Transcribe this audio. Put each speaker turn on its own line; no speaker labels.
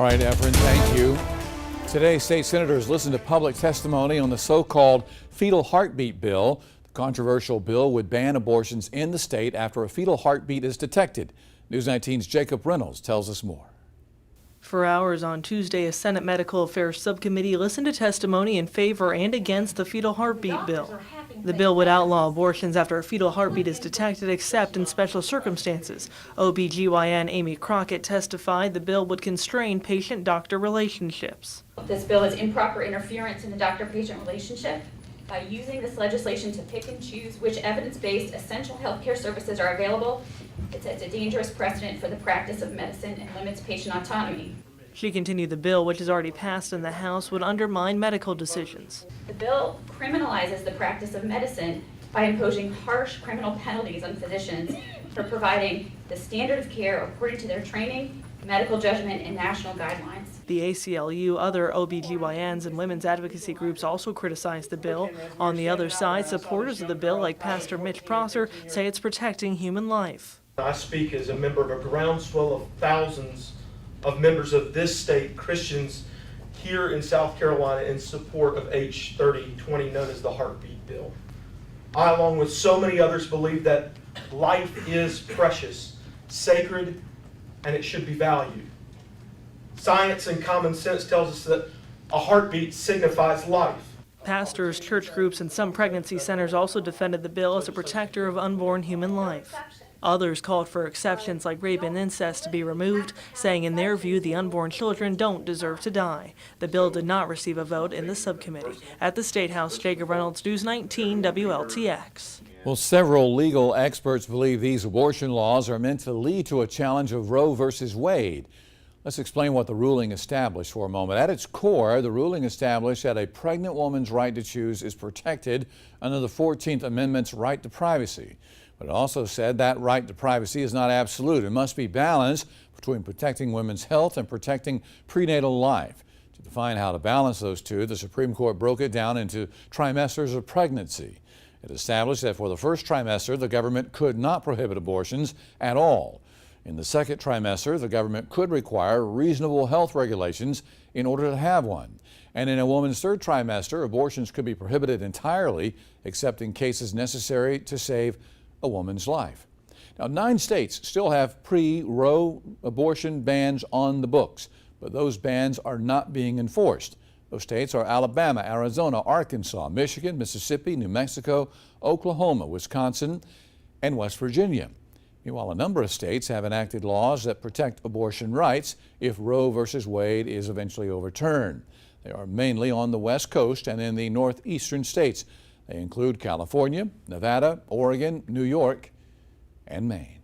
All right, Efren, thank you. Today, state senators listened to public testimony on the so-called fetal heartbeat bill. The controversial bill would ban abortions in the state after a fetal heartbeat is detected. News 19's Jacob Reynolds tells us more.
For hours on Tuesday, a Senate Medical Affairs subcommittee listened to testimony in favor and against the fetal heartbeat bill. The bill would outlaw abortions after a fetal heartbeat is detected, except in special circumstances. OB/GYN Amy Crockett testified the bill would constrain patient-doctor relationships.
This bill is improper interference in the doctor-patient relationship by using this legislation to pick and choose which evidence-based essential health care services are available. It sets a dangerous precedent for the practice of medicine and limits patient autonomy.
She continued the bill, which has already passed in the House, would undermine medical decisions.
The bill criminalizes the practice of medicine by imposing harsh criminal penalties on physicians for providing the standard of care according to their training, medical judgment, and national guidelines.
The ACLU, other OB/GYNs, and women's advocacy groups also criticized the bill. On the other side, supporters of the bill, like Pastor Mitch Prosser, say it's protecting human life.
I speak as a member of a groundswell of thousands of members of this state, Christians here in South Carolina, in support of H 3020, known as the heartbeat bill. I, along with so many others, believe that life is precious, sacred, and it should be valued. Science and common sense tells us that a heartbeat signifies life.
Pastors, church groups, and some pregnancy centers also defended the bill as a protector of unborn human life. Others called for exceptions like rape and incest to be removed, saying in their view the unborn children don't deserve to die. The bill did not receive a vote in the subcommittee. At the State House, Jacob Reynolds, News 19 WLTX.
Well, several legal experts believe these abortion laws are meant to lead to a challenge of Roe versus Wade. Let's explain what the ruling established for a moment. At its core, the ruling established that a pregnant woman's right to choose is protected under the 14th Amendment's right to privacy. But it also said that right to privacy is not absolute. It must be balanced between protecting women's health and protecting prenatal life. To define how to balance those two, the Supreme Court broke it down into trimesters of pregnancy. It established that for the first trimester, the government could not prohibit abortions at all. In the second trimester, the government could require reasonable health regulations in order to have one. And in a woman's third trimester, abortions could be prohibited entirely, except in cases necessary to save a woman's life. Now, 9 states still have pre-Roe abortion bans on the books, but those bans are not being enforced. Those states are Alabama, Arizona, Arkansas, Michigan, Mississippi, New Mexico, Oklahoma, Wisconsin, and West Virginia. Meanwhile, a number of states have enacted laws that protect abortion rights if Roe versus Wade is eventually overturned. They are mainly on the West Coast and in the northeastern states. They include California, Nevada, Oregon, New York, and Maine.